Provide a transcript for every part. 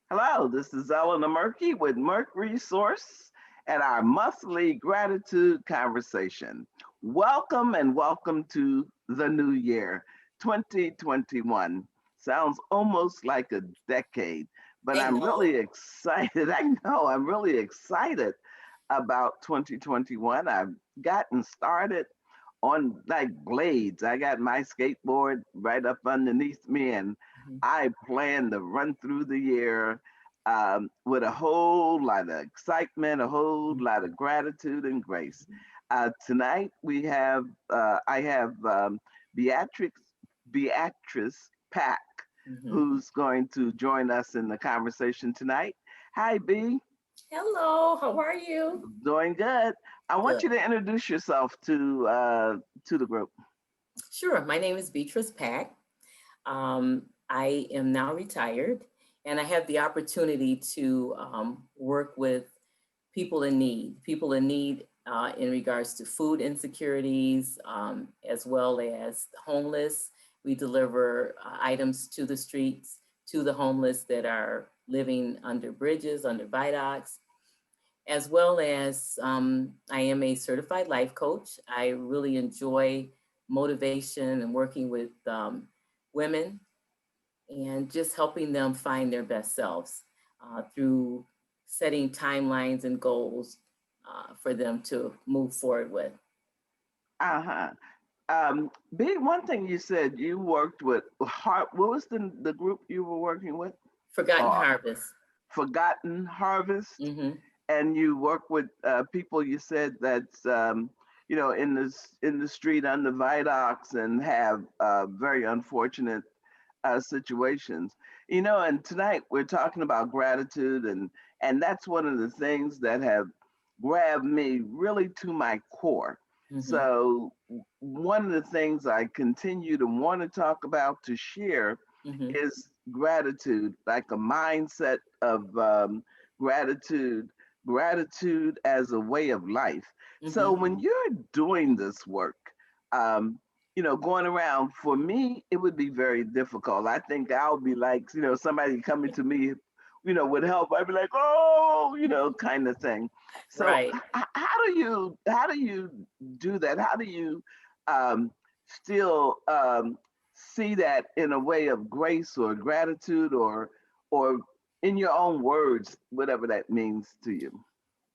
Hello, this is Eleanor Murky with Merck Resource and our monthly gratitude conversation. Welcome and welcome to the new year, 2021. Sounds almost like a decade, but I I'm know. really excited. I know I'm really excited about 2021. I've gotten started on like blades. I got my skateboard right up underneath me, and Mhm. I plan to run through the year with a whole lot of excitement, a whole lot of gratitude and grace. Tonight I have Beatrix, Beatrice Pack, Mhm. who's going to join us in the conversation tonight. Hi, B. Hello, how are you? Doing good. I want Good. you to introduce yourself to the group. Sure. My name is Beatrice Pack. I am now retired, and I have the opportunity to work with people in need in regards to food insecurities, as well as the homeless. We deliver items to the streets, to the homeless that are living under bridges, under viaducts, as well as I am a certified life coach. I really enjoy motivation and working with women and just helping them find their best selves through setting timelines and goals for them to move forward with. Uh-huh. B, one thing you said you worked with what was the group you were working with? Forgotten Uh, Harvest. Forgotten Harvest, Hmm. and you work with people you said that's in the street under viaducts and have very unfortunate situations. And tonight we're talking about gratitude, and that's one of the things that have grabbed me really to my core. Hmm. So one of the things I continue to want to talk about, to share, Hmm. is gratitude, like a mindset of gratitude, gratitude as a way of life. So Hmm. when you're doing this work, um, going around, for me, it would be very difficult. I think I'll be like, somebody coming to me, with help. I'd be like, oh, kind of thing. So Right. how do you do that? How do you um, still see that in a way of grace or gratitude, or in your own words, whatever that means to you?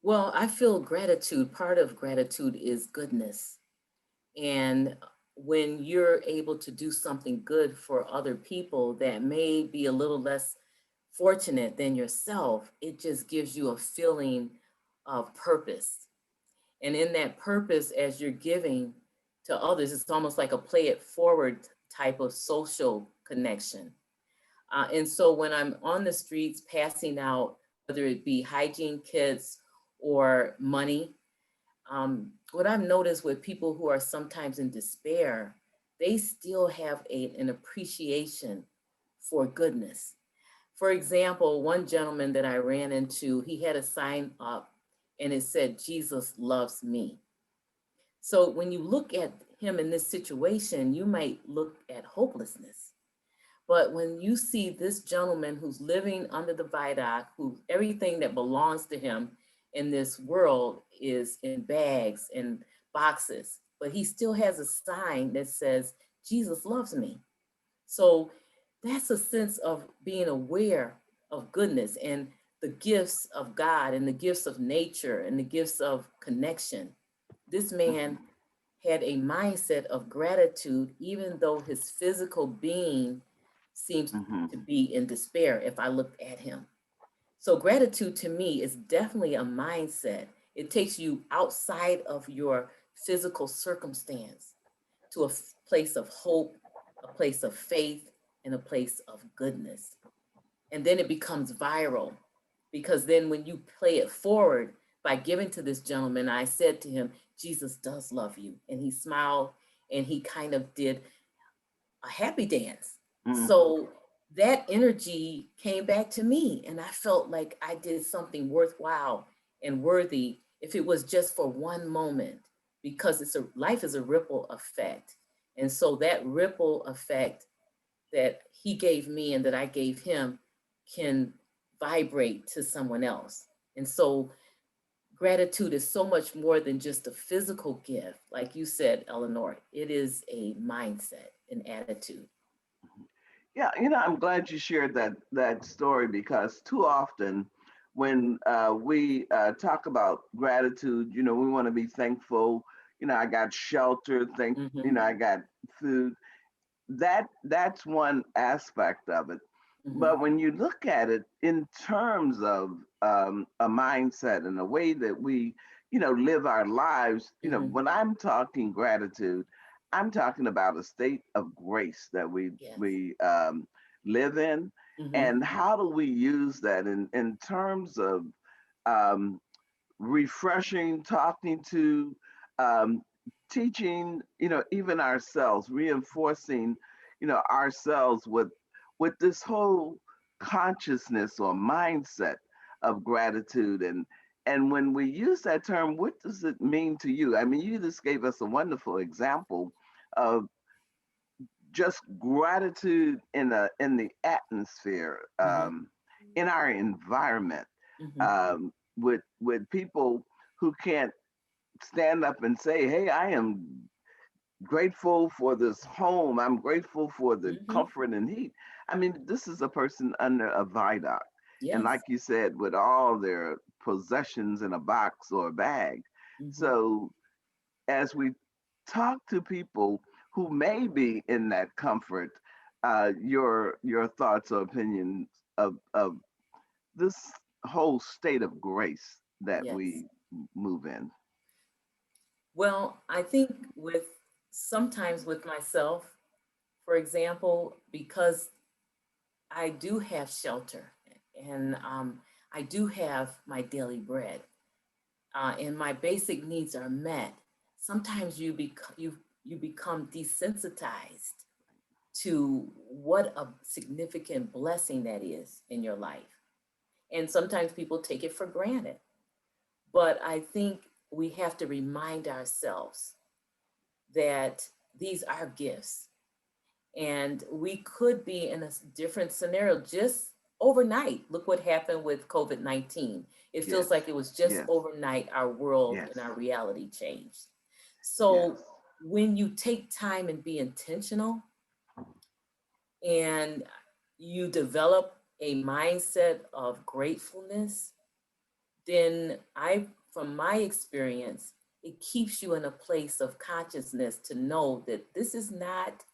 Well, I feel gratitude, part of gratitude is goodness. And when you're able to do something good for other people that may be a little less fortunate than yourself, it just gives you a feeling of purpose. And in that purpose, as you're giving to others, it's almost like a play it forward type of social connection. And so when I'm on the streets passing out, whether it be hygiene kits or money, what I've noticed with people who are sometimes in despair, they still have an appreciation for goodness. For example, one gentleman that I ran into, he had a sign up and it said, Jesus loves me. So when you look at him in this situation, you might look at hopelessness. But when you see this gentleman who's living under the viaduct, who everything that belongs to him in this world is in bags and boxes, but he still has a sign that says, Jesus loves me. So that's a sense of being aware of goodness and the gifts of God and the gifts of nature and the gifts of connection. This man had a mindset of gratitude, even though his physical being seems Hmm. to be in despair if I looked at him. So, gratitude to me is definitely a mindset. It takes you outside of your physical circumstance to a place of hope, a place of faith, and a place of goodness. And then it becomes viral because then when you play it forward by giving to this gentleman, I said to him, Jesus does love you. And he smiled and he kind of did a happy dance. Hmm. So that energy came back to me and I felt like I did something worthwhile and worthy if it was just for one moment, because it's a life is a ripple effect. And so that ripple effect that he gave me and that I gave him can vibrate to someone else. And so gratitude is so much more than just a physical gift. Like you said, Eleanor, it is a mindset, an attitude. Yeah, I'm glad you shared that story, because too often when we talk about gratitude, we want to be thankful. I got shelter, Mm-hmm, I got food. That's one aspect of it. mm-hmm, But when you look at it in terms of a mindset and a way that we, live our lives, mm-hmm. when I'm talking gratitude, I'm talking about a state of grace that we Yes. we live in, Mm-hmm, and how do we use that in terms of um, refreshing, talking to, um, teaching, even ourselves, reinforcing, ourselves with this whole consciousness or mindset of gratitude. And when we use that term, what does it mean to you? I mean, you just gave us a wonderful example of just gratitude in the atmosphere, mm-hmm, in our environment, mm-hmm, with people who can't stand up and say, "Hey, I am grateful for this home. I'm grateful for the mm-hmm. comfort and heat." I mean, this is a person under a viaduct, and like Yes. you said, with all their possessions in a box or a bag. Mm-hmm, So as we talk to people who may be in that comfort, your thoughts or opinions of this whole state of grace that yes. we move in. Well, I think with sometimes with myself, for example, because I do have shelter and I do have my daily bread, and my basic needs are met. Sometimes you become desensitized to what a significant blessing that is in your life, and sometimes people take it for granted. But I think we have to remind ourselves that these are gifts. And we could be in a different scenario just overnight. Look what happened with COVID-19. It feels Yes, like it was just yes, overnight our world yes, and our reality changed. yes. So when you take time and be intentional and you develop a mindset of gratefulness, then from my experience, it keeps you in a place of consciousness to know that this is not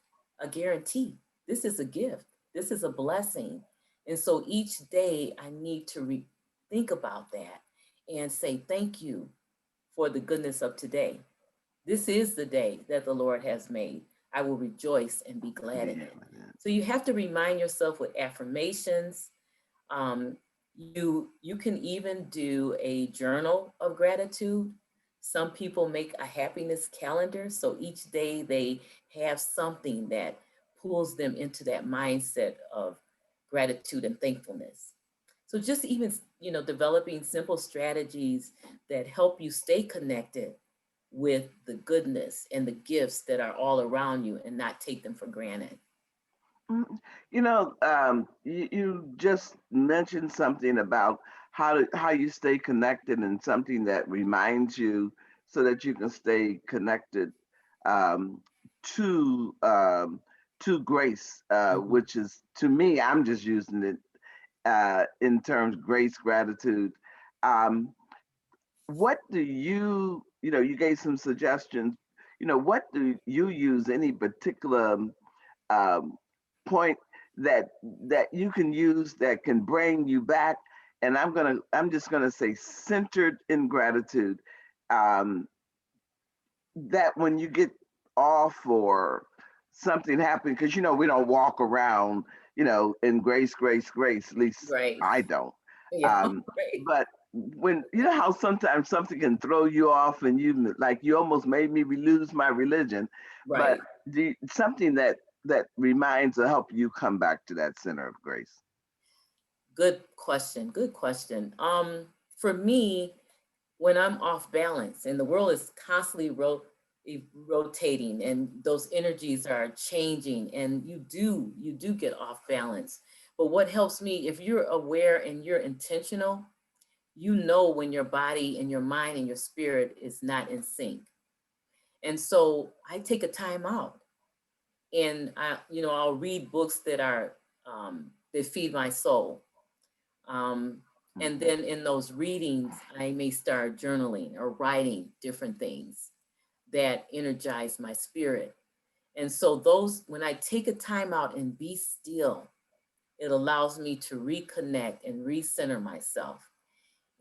a guarantee. This is a gift. This is a blessing. And so each day I need to think about that and say, thank you for the goodness of today. This is the day that the Lord has made. I will rejoice and be glad in Yeah, it. man. So you have to remind yourself with affirmations. You can even do a journal of gratitude. Some people make a happiness calendar, so each day they have something that pulls them into that mindset of gratitude and thankfulness. So just even developing simple strategies that help you stay connected with the goodness and the gifts that are all around you and not take them for granted. Mm, you just mentioned something about how you stay connected, and something that reminds you so that you can stay connected, um, to grace, Mhm, which is, to me, I'm just using it in terms grace, gratitude. Um, what do you gave some suggestions. What do you use, any particular um, point that you can use that can bring you back? And I'm just gonna say centered in gratitude. Um, that when you get off or something happened, because we don't walk around, in grace, grace, grace. At least right. I don't. Yeah. Um, Right. but when how sometimes something can throw you off, and you almost made me lose my religion. But Right. something that reminds or help you come back to that center of grace. Good question. Good question. For me, when I'm off balance and the world is constantly rotating and those energies are changing and you do get off balance. But what helps me, if you're aware and you're intentional, you know when your body and your mind and your spirit is not in sync. And so I take a time out, and I'll read books that are that feed my soul. Um, and Mhm. then in those readings, I may start journaling or writing different things that energize my spirit. And so those, when I take a time out and be still, it allows me to reconnect and recenter myself.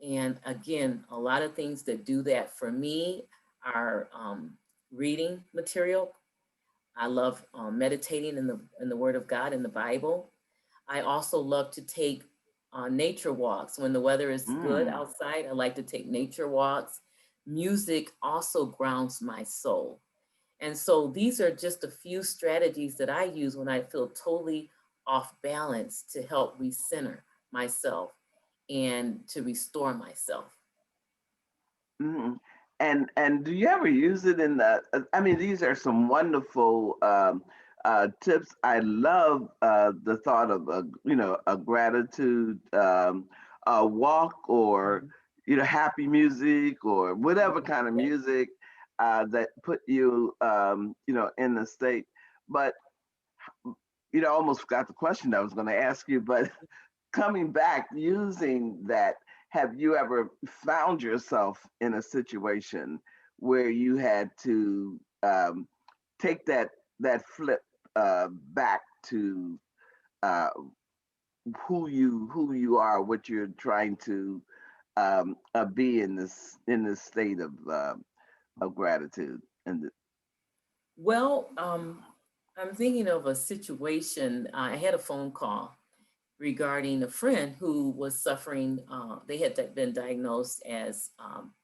And again, a lot of things that do that for me are reading material. I love meditating in the Word of God in the Bible. I also love to take nature walks. When the weather is good Mm. outside, I like to take nature walks. Music also grounds my soul. And so these are just a few strategies that I use when I feel totally off balance to help recenter myself and to restore myself. Mhm. And do you ever use it in the? I mean, these are some wonderful tips. I love the thought of a gratitude walk, or Mhm. happy music, or whatever Mhm. kind of Yep. music that put you in the state. But I almost forgot the question I was going to ask you. But coming back using that, have you ever found yourself in a situation where you had to take that flip back to uh, who you are, what you're trying to be in this state of gratitude and Well, I'm thinking of a situation. I had a phone call regarding a friend who was suffering. They had been diagnosed as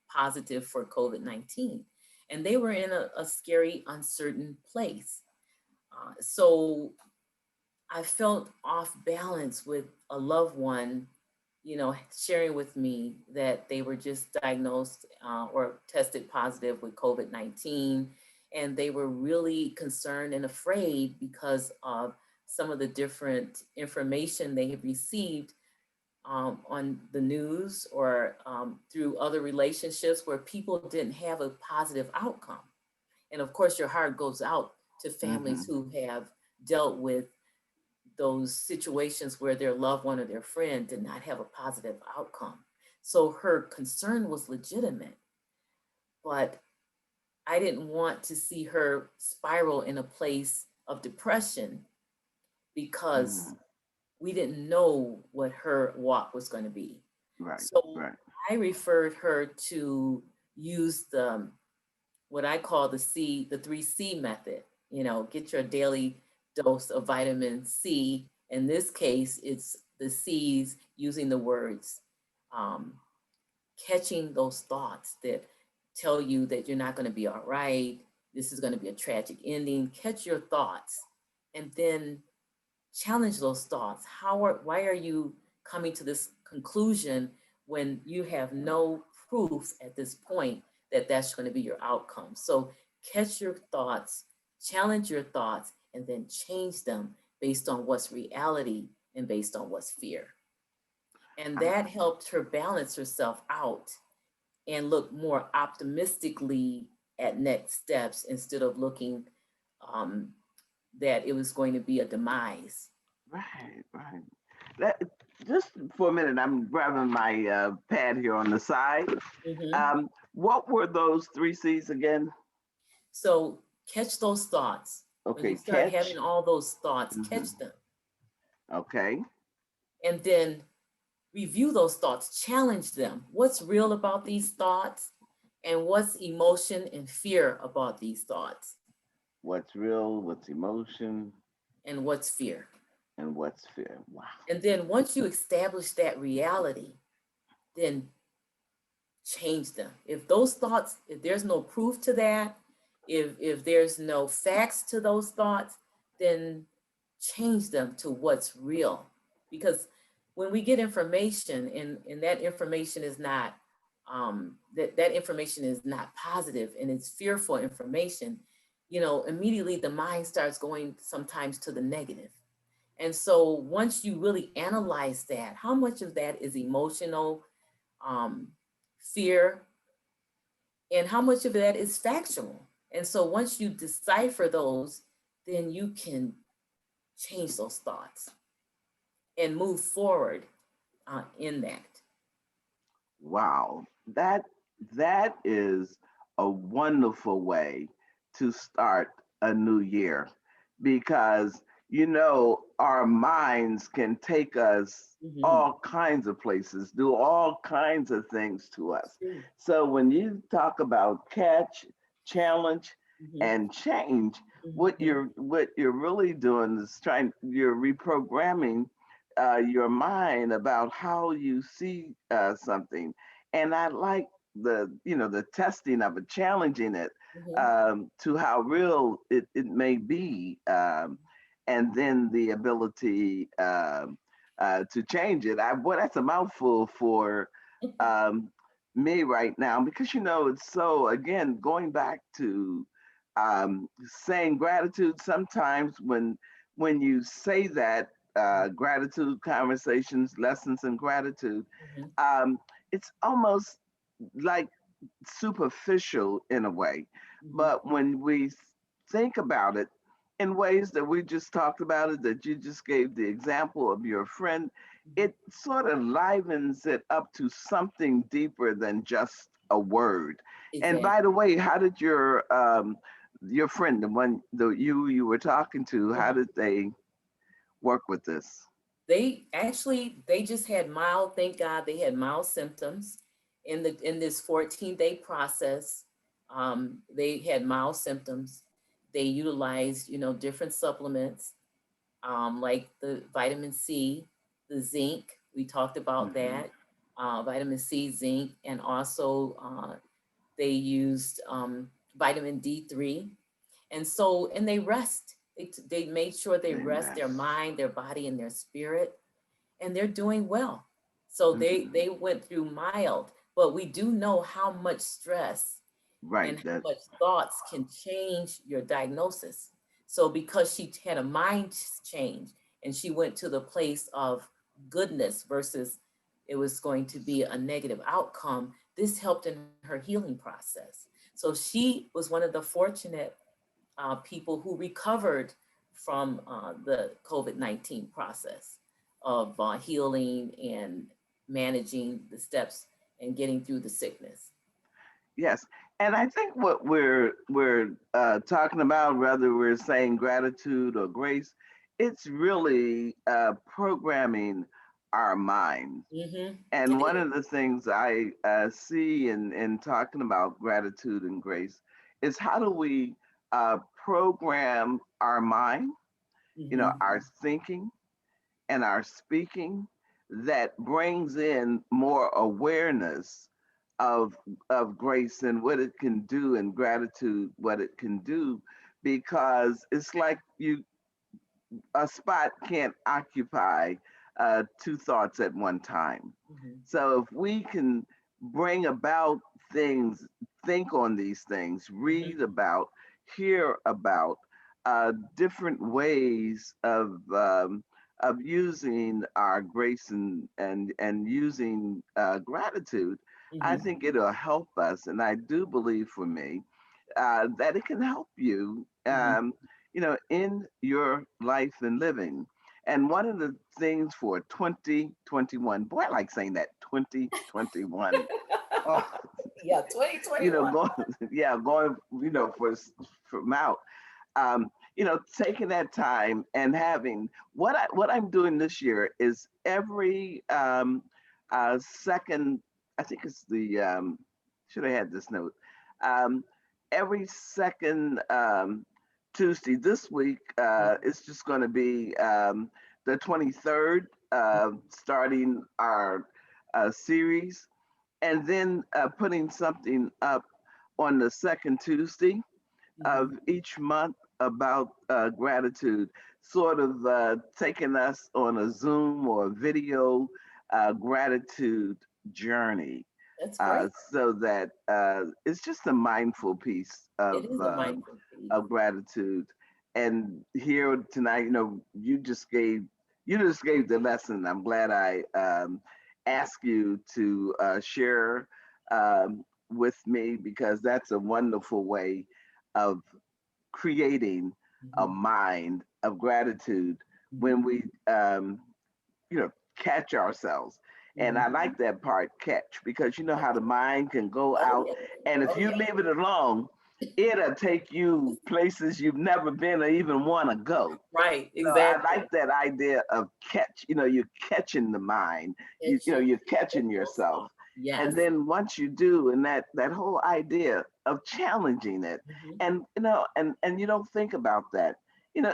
positive for COVID-19, and they were in a scary, uncertain place. So I felt off balance with a loved one, sharing with me that they were just diagnosed or tested positive with COVID-19. And they were really concerned and afraid because of some of the different information they had received on the news or through other relationships where people didn't have a positive outcome. And of course, your heart goes out to families hmm who have dealt with those situations where their loved one or their friend did not have a positive outcome. So her concern was legitimate, but I didn't want to see her spiral in a place of depression because hmm we didn't know what her walk was going to be. right, So right. I referred her to use the what I call the 3C method. Get your daily dose of vitamin C. In this case, it's the C's using the words, um, catching those thoughts that tell you that you're not going to be all right. This is going to be a tragic ending. Catch your thoughts and then challenge those thoughts. Why are you coming to this conclusion when you have no proof at this point that that's going to be your outcome? So catch your thoughts, challenge your thoughts, and then change them based on what's reality and based on what's fear. And Uh, that helped her balance herself out and look more optimistically at next steps instead of looking um, that it was going to be a demise. right, right. That, just for a minute, I'm grabbing my pad here on the side. Mhm. What were those three C's again? So catch those thoughts. When you Okay, start catch. having all those thoughts, hmm catch them. Okay. And then review those thoughts, challenge them. What's real about these thoughts? And what's emotion and fear about these thoughts? What's real? What's emotion? And what's fear? And what's fear? Wow. And then once you establish that reality, then change them. If those thoughts, if there's no proof to that, if there's no facts to those thoughts, then change them to what's real. Because when we get information and that information is not that information is not positive and it's fearful information, immediately the mind starts going sometimes to the negative. And so once you really analyze that, how much of that is emotional, um, fear, and how much of that is factual? And so once you decipher those, then you can change those thoughts and move forward in that. Wow, that is a wonderful way to start a new year, because our minds can take us Mhm. all kinds of places, do all kinds of things to That's us. true. So when you talk about catch, challenge, Mhm. and change, what Mhm. you're really doing is you're reprogramming your mind about how you see something. And I like the testing of it, challenging it Mhm. to how real it may be, and then the ability to change it. Boy, that's a mouthful for um, me right now, because it's so, again, going back to saying gratitude. Sometimes when you say that, gratitude conversations, lessons in gratitude, Mhm. um, it's almost like superficial in a way. Mhm. But when we think about it in ways that we just talked about it, that you just gave the example of your friend, Mhm. it sort of livens it up to something deeper than just a word. And by the Exactly. way, how did your friend, the one the you were talking to, how Mhm. did they work with this? They just had mild, thank God they had mild symptoms in this 14-day process. They had mild symptoms. They utilized, different supplements, like the vitamin C, the zinc. We talked about Hmm. that. Vitamin C, zinc, and also they used vitamin D3. And they rest. They made sure they They rest their rest. mind, their body, and their spirit, and they're doing well. So Hmm. they went through mild, but we do know how much stress Right. and how That. much thoughts can change your diagnosis. So because she had a mind change and she went to the place of goodness versus it was going to be a negative outcome, this helped in her healing process. So she was one of the fortunate people who recovered from the COVID-19 process of healing and managing the steps and getting through the sickness. Yes, and I think what we're talking about, whether we're saying gratitude or grace, it's really programming our minds. Mm-hmm. And It one is. of the things I see in talking about gratitude and grace is, how do we program our mind, Mm-hmm. our thinking and our speaking, that brings in more awareness of grace and what it can do, and gratitude what it can do, because it's like you a spot can't occupy two thoughts at one time. Mm-hmm. So if we can bring about things, think on these things, Mm-hmm. read about, hear about different ways of using our grace and using gratitude, I Mm-hmm. think it'll help us. And I do believe, for me, that it can help you, Mm-hmm. in your life and living. And one of the things for 2021, boy, I like saying that, 2021. Oh, Yeah, 2021. going, yeah, going, from out, taking that time and having what I'm doing this year is every second, I think it's the, should have had this note, um, every second Tuesday this week, it's just going to be the 23rd, starting our series, and then putting something up on the second Tuesday Mm-hmm. of each month about gratitude, sort of taking us on a Zoom or video gratitude journey, That's great. so that it's just a mindful piece It is a mindful piece. of gratitude. and here tonight, you just gave the lesson. I'm glad I asked you to share with me, because that's a wonderful way of creating a Mhm. mind of gratitude when Mhm. we you know, catch ourselves. And I Mhm. like that part, catch, because you know how the mind can go Oh out, yeah. and if Oh you yeah. leave it alone, it'll take you places you've never been or even want to go. Right. So I like Exactly. that idea of catch. You're catching the mind. Catching You're catching yourself, yourself. and Yes. then once you do, and that whole idea of challenging it, Mhm. and and you don't think about that.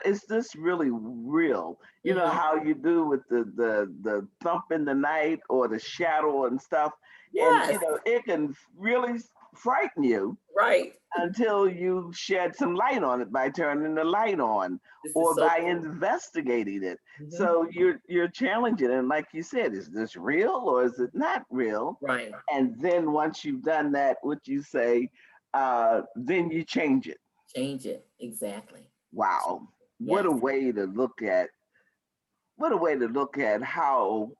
Is this really real? Mhm. How you do with the thump in the night or the shadow and stuff, and Yes. it can really frighten you Right. until you shed some light on it by turning the light on This is or so by true. investigating it. Mhm. So you're challenging, and like you said, is this real or is it not real? Right. And then once you've done that, what you say, then you change it. Change it. Exactly. Wow, what a Yes. way to look at how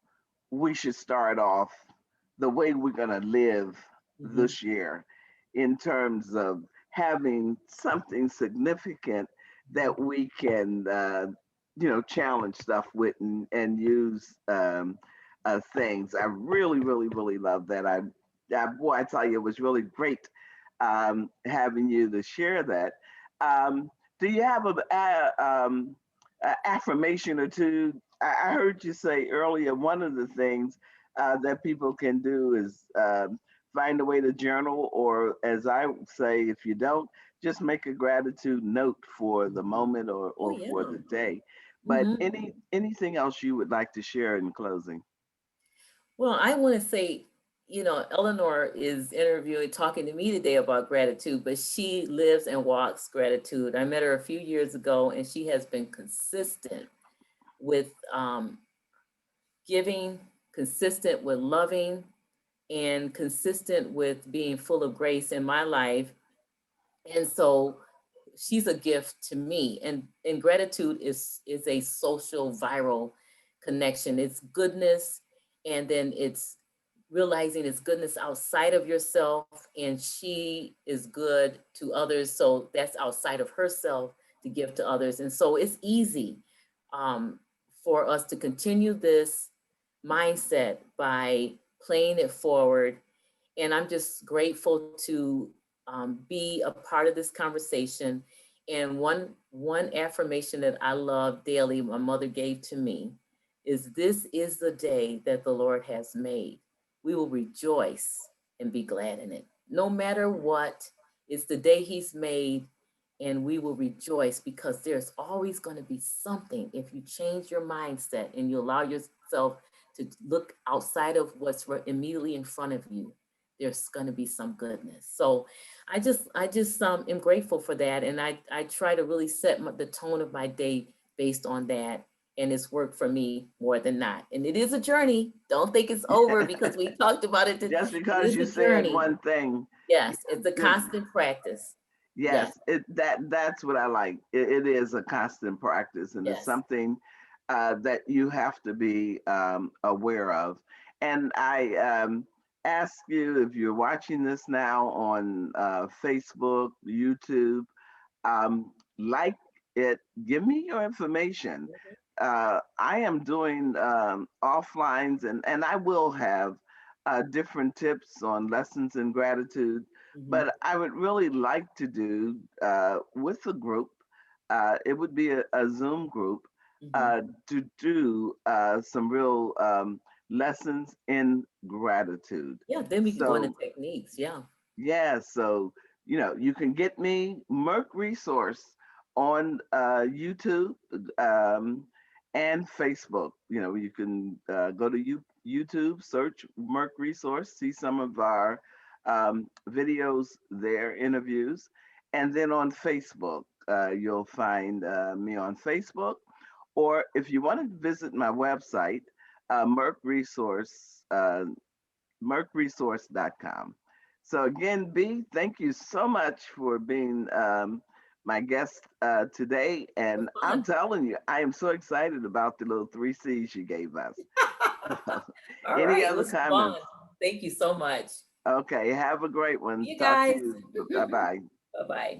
we should start off the way we're going to live Mhm. this year, in terms of having something significant Mhm. that we can challenge stuff with, and use things. I really really really love that. Boy, I tell you, it was really great having you to share that. um, do you have a affirmation or two? I heard you say earlier, one of the things that people can do is find a way to journal, or as I say, if you don't, just make a gratitude note for the Mhm. moment, Oh or for yeah. the day. But Mhm. anything else you would like to share in closing? Well, I want to say, Eleanor is interviewing, talking to me today about gratitude, but she lives and walks gratitude. I met her a few years ago, and she has been consistent with giving, consistent with loving, and consistent with being full of grace in my life. And so she's a gift to me. And gratitude is a social viral connection. It's goodness, and then it's realizing it's goodness outside of yourself, and she is good to others, so that's outside of herself to give to others. And so it's easy um, for us to continue this mindset by playing it forward. And I'm just grateful to be a part of this conversation. And one affirmation that I love daily, my mother gave to me, is this is the day that the Lord has made. We will rejoice and be glad in it. No matter what, it's the day He's made, and we will rejoice because there's always going to be something. If you change your mindset and you allow yourself to look outside of what's immediately in front of you, there's going to be some goodness. So I just am grateful for that, and I try to really set the tone of my day based on that, and it's worked for me more than not. And it is a journey. Don't think it's over because we talked about it. It Just because is you a said journey. one thing, Yes, it's a good. constant practice. Yes, Yes, that's what I like. It is a constant practice, and it's yes. something that you have to be aware of. And I ask you, if you're watching this now on Facebook, YouTube, like it, give me your information. I am doing offlines, and I will have different tips on lessons in gratitude, Hmm. but I would really like to do with a group. It would be a Zoom group Hmm. uh, to do some real lessons in gratitude. Yeah, then we can go into So techniques. Yeah. yeah, so you can get me Merc Resource on YouTube and Facebook. You can go to YouTube, search Merc Resource, see some of our videos there, interviews, and then on Facebook, you'll find me on Facebook. Or if you want to visit my website, Merc Resource. mercresource.com. So again, B, thank you so much for being my guest today. It And was I'm fun. telling you, I am so excited about the little three C's you gave us. All Any right, it other was fun. comments? Thank you so much. Okay, have a great one. You Talk to guys. you. Bye bye. Bye-bye.